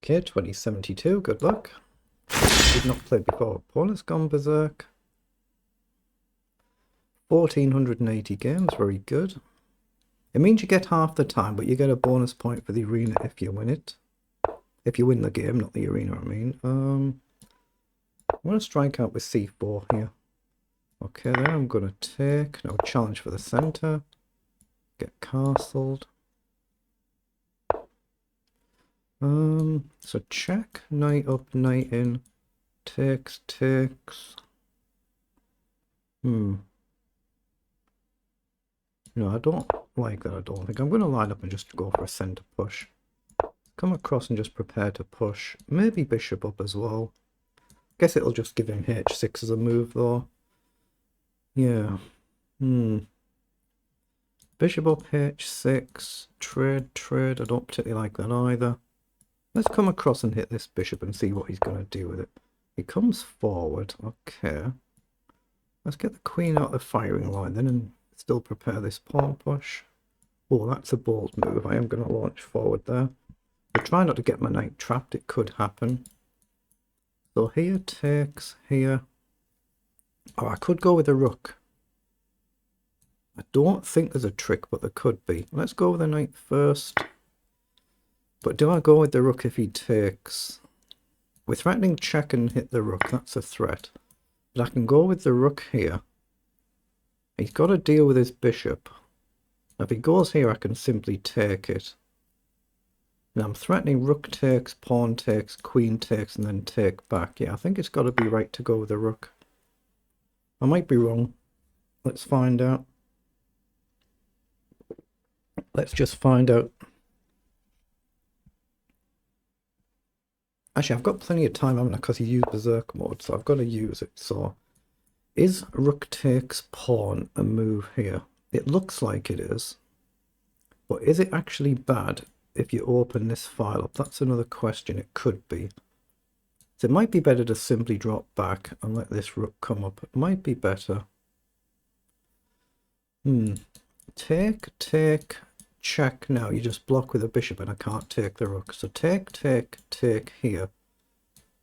Okay, 2072, good luck. Did not play before. Opponent's gone berserk. 1480 games, very good. It means you get half the time, but you get a bonus point for the arena if you win it. If you win the game, not the arena, I mean. I'm going to strike out with c4 here. Okay, then I'm going to take. No, challenge for the center. Get castled. So check, knight up, knight in. Takes. No, I don't like that, I don't think. I'm going to line up and just go for a center push. Come across and just prepare to push. Maybe bishop up as well. Guess it'll just give him h6 as a move, though. Yeah. Bishop up, h6. Trade. I don't particularly like that either. Let's come across and hit this bishop and see what he's going to do with it. He comes forward. Okay. Let's get the queen out of the firing line then and still prepare this pawn push. Oh, that's a bold move. I am going to launch forward there. I'll try not to get my knight trapped. It could happen. So here takes, here. Oh, I could go with a rook. I don't think there's a trick, but there could be. Let's go with the knight first. But do I go with the rook if he takes? We're threatening check and hit the rook. That's a threat. But I can go with the rook here. He's got to deal with his bishop. Now if he goes here, I can simply take it. Now I'm threatening rook takes, pawn takes, queen takes, and then take back. Yeah, I think it's got to be right to go with the rook. I might be wrong. Let's find out. Let's just find out. Actually, I've got plenty of time, haven't I? Because he used berserk mode, so I've got to use it. So, is rook takes pawn a move here? It looks like it is. But is it actually bad if you open this file up? That's another question. It could be. So it might be better to simply drop back and let this rook come up. It might be better. Take, check. Now you just block with a bishop and I can't take the rook. So take here.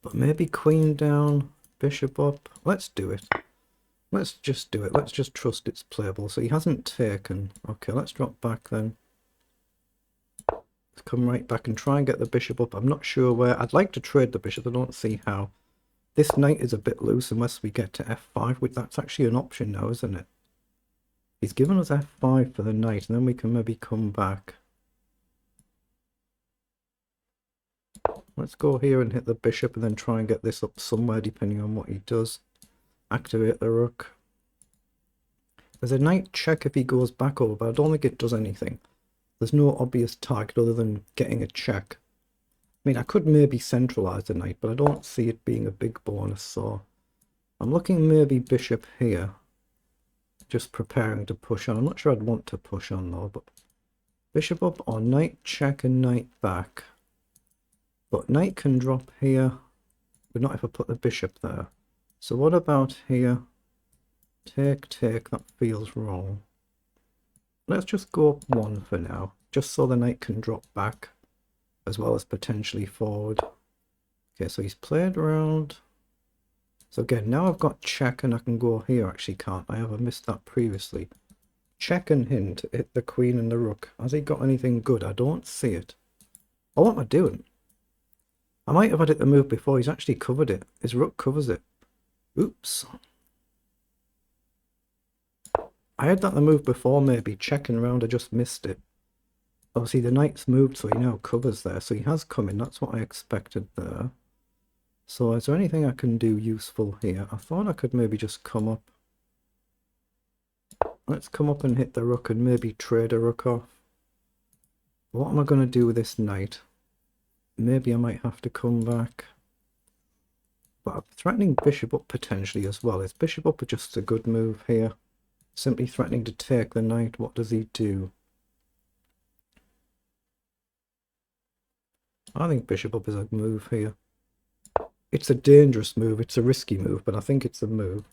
But maybe queen down, bishop up. Let's do it. Let's just do it. Let's just trust it's playable. So he hasn't taken. Okay, let's drop back then. Let's come right back and try and get the bishop up. I'm not sure where. I'd like to trade the bishop. I don't see how. This knight is a bit loose unless we get to f5, which that's actually an option now, isn't it? He's given us f5 for the knight, and then we can maybe come back. Let's go here and hit the bishop and then try and get this up somewhere depending on what he does. Activate the rook. There's a knight check if he goes back over, but I don't think it does anything. There's no obvious target other than getting a check. I mean, I could maybe centralize the knight, but I don't see it being a big bonus, so I'm looking maybe bishop here. Just preparing to push on. I'm not sure I'd want to push on though, but bishop up or knight check and knight back. But knight can drop here, but not if I put the bishop there. So what about here? Take, that feels wrong. Let's just go up one for now, just so the knight can drop back, as well as potentially forward. Okay, so he's played around. So again, now I've got check and I can go here, actually can't I? Have I missed that previously? Check and hint, hit the queen and the rook. Has he got anything good? I don't see it. Oh, what am I doing? I might have had it the move before. He's actually covered it. His rook covers it. Oops. I had that the move before, maybe. Checking around, I just missed it. Obviously, the knight's moved, so he now covers there. So he has come in. That's what I expected there. So is there anything I can do useful here? I thought I could maybe just come up. Let's come up and hit the rook and maybe trade a rook off. What am I going to do with this knight? Maybe I might have to come back. But I'm threatening bishop up potentially as well. Is bishop up just a good move here? Simply threatening to take the knight. What does he do? I think bishop up is a move here. It's a dangerous move. It's a risky move, but I think it's a move.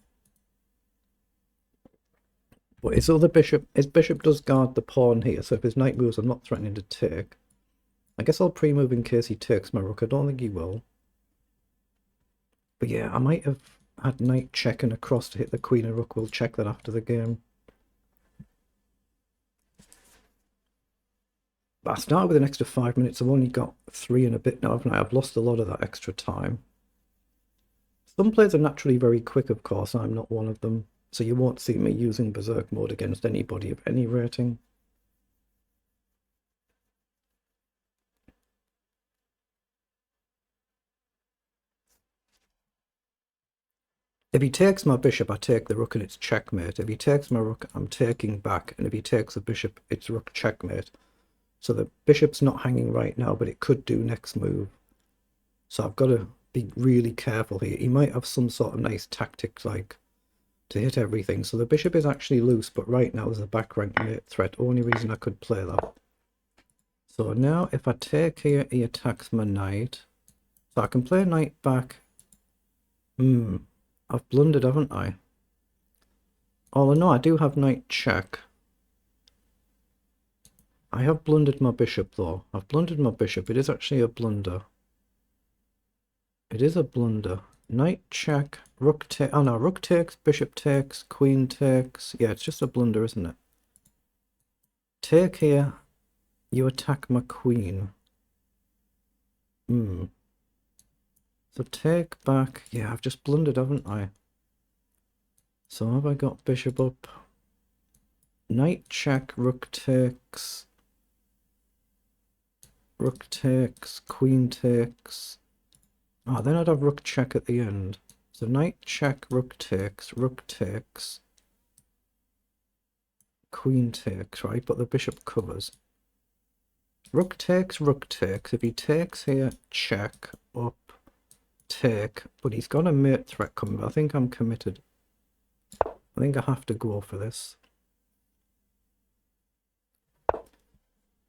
But his bishop does guard the pawn here, so if his knight moves, I'm not threatening to take. I guess I'll pre-move in case he takes my rook. I don't think he will. But yeah, I might have had knight check and a cross to hit the queen and rook. We'll check that after the game. But I started with an extra 5 minutes. I've only got 3 and a bit now, haven't I? I've lost a lot of that extra time. Some players are naturally very quick, of course. I'm not one of them. So you won't see me using berserk mode against anybody of any rating. If he takes my bishop, I take the rook and it's checkmate. If he takes my rook, I'm taking back. And if he takes the bishop, it's rook checkmate. So the bishop's not hanging right now, but it could do next move. So I've got to be really careful here. He might have some sort of nice tactics like to hit everything. So the bishop is actually loose, but right now there's a back rank mate threat. Only reason I could play that. So now if I take here, he attacks my knight. So I can play knight back. I've blundered, haven't I? Oh no, I do have knight check. I have blundered my bishop though. I've blundered my bishop. It is actually a blunder. It is a blunder. Knight check, rook takes. Oh no, rook takes, bishop takes, queen takes. Yeah, it's just a blunder, isn't it? Take here. You attack my queen. So take back. Yeah, I've just blundered, haven't I? So have I got bishop up? Knight check, rook takes. Rook takes, queen takes. Ah, then I'd have rook check at the end. So knight check, rook takes, queen takes, right? But the bishop covers. Rook takes, rook takes. If he takes here, check, up, take. But he's got a mate threat coming. I think I'm committed. I think I have to go for this.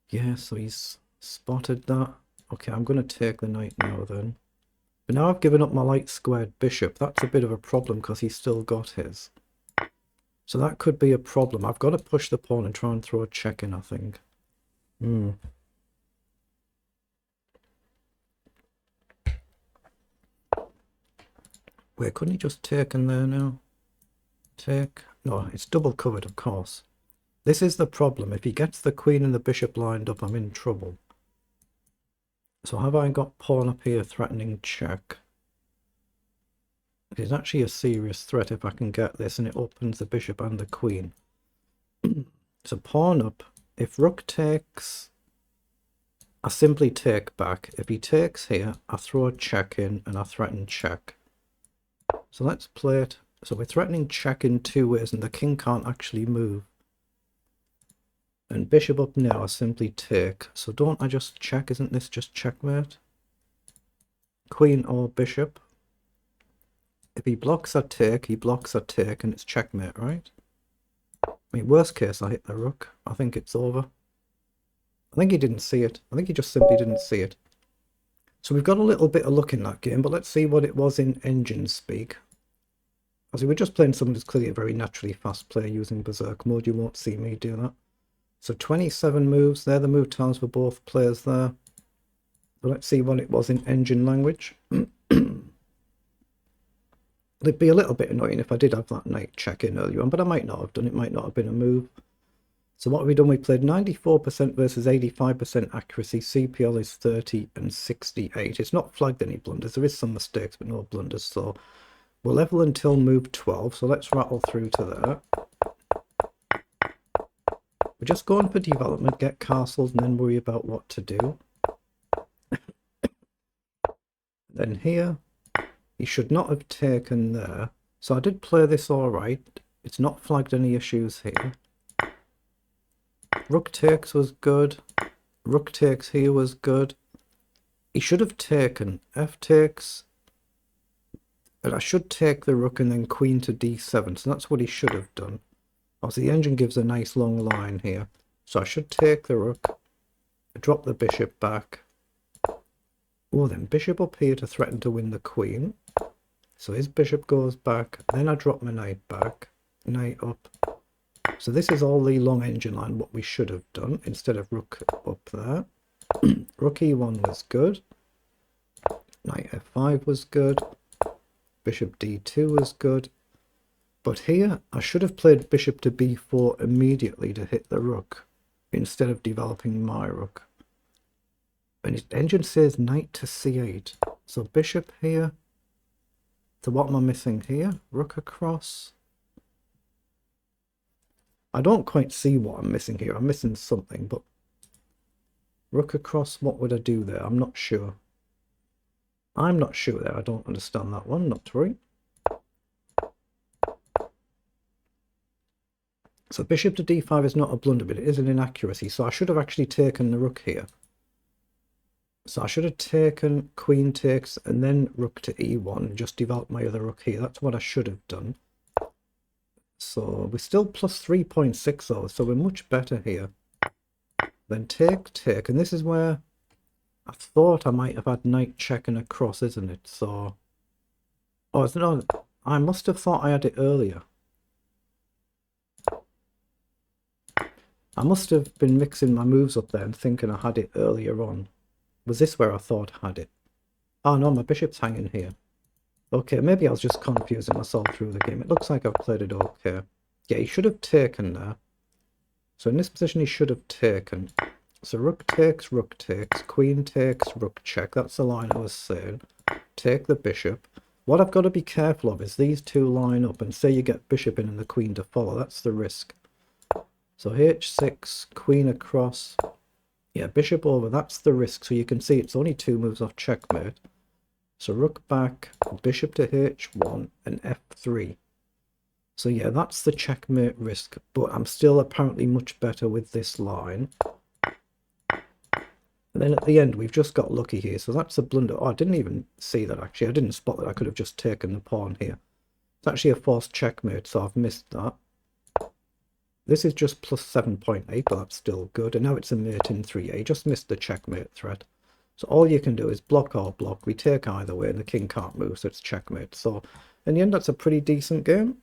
Yeah, so he's spotted that. Okay, I'm going to take the knight now then. But now I've given up my light squared bishop. That's a bit of a problem because he's still got his. So that could be a problem. I've got to push the pawn and try and throw a check in, I think. Wait, couldn't he just take in there now? Take. No, it's double covered, of course. This is the problem. If he gets the queen and the bishop lined up, I'm in trouble. So have I got pawn up here threatening check? It is actually a serious threat if I can get this, and it opens the bishop and the queen. So pawn up. If rook takes, I simply take back. If he takes here, I throw a check in and I threaten check. So let's play it. So we're threatening check in 2 ways, and the king can't actually move. And bishop up now, I simply take. So don't I just check? Isn't this just checkmate? Queen or bishop. If he blocks, I take. He blocks, I take, and it's checkmate, right? I mean, worst case, I hit the rook. I think it's over. I think he didn't see it. I think he just simply didn't see it. So we've got a little bit of luck in that game, but let's see what it was in engine speak. As we were just playing someone who's clearly a very naturally fast player using berserk mode. You won't see me do that. So 27 moves. They're the move times for both players there. So let's see what it was in engine language. It'd be a little bit annoying if I did have that knight check in earlier on, but I might not have done. It might not have been a move. So what have we done? We played 94% versus 85% accuracy. CPL is 30 and 68. It's not flagged any blunders. There is some mistakes, but no blunders. So we'll level until move 12. So let's rattle through to there. We're just going for development, get castles, and then worry about what to do. Then here, he should not have taken there. So I did play this all right. It's not flagged any issues here. Rook takes was good. Rook takes here was good. He should have taken F takes. And I should take the rook and then queen to d7. So that's what he should have done. Obviously, the engine gives a nice long line here. So I should take the rook, drop the bishop back. Oh, then bishop up here to threaten to win the queen. So his bishop goes back. Then I drop my knight back. Knight up. So this is all the long engine line, what we should have done, instead of rook up there. Rook e1 was good. Knight f5 was good. Bishop d2 was good. But here, I should have played bishop to b4 immediately to hit the rook, instead of developing my rook. And his engine says knight to c8. So bishop here. So what am I missing here? Rook across. I don't quite see what I'm missing here. I'm missing something, but rook across, what would I do there? I'm not sure. I'm not sure there. I don't understand that one, not to worry. So bishop to d5 is not a blunder, but it is an inaccuracy. So I should have actually taken the rook here. So I should have taken queen takes and then rook to e1 and just developed my other rook here. That's what I should have done. So we're still plus 3.6 though, so we're much better here. Then take, and this is where I thought I might have had knight check and across, isn't it? So, oh, it's not. I must have thought I had it earlier. I must have been mixing my moves up there and thinking I had it earlier on. Was this where I thought I had it? Oh no, my bishop's hanging here. Okay, maybe I was just confusing myself through the game. It looks like I've played it okay. Yeah, he should have taken there. So in this position he should have taken. So rook takes, queen takes, rook check. That's the line I was saying. Take the bishop. What I've got to be careful of is these two line up and say you get bishop in and the queen to follow. That's the risk. So h6, queen across. Yeah, bishop over, that's the risk. So you can see it's only 2 moves off checkmate. So rook back, bishop to h1 and f3. So yeah, that's the checkmate risk. But I'm still apparently much better with this line. And then at the end, we've just got lucky here. So that's a blunder. Oh, I didn't even see that actually. I didn't spot that. I could have just taken the pawn here. It's actually a forced checkmate, so I've missed that. This is just plus 7.8, but that's still good. And now it's a mate in 3a. Just missed the checkmate threat. So all you can do is block or block. We take either way, and the king can't move, so it's checkmate. So in the end, that's a pretty decent game.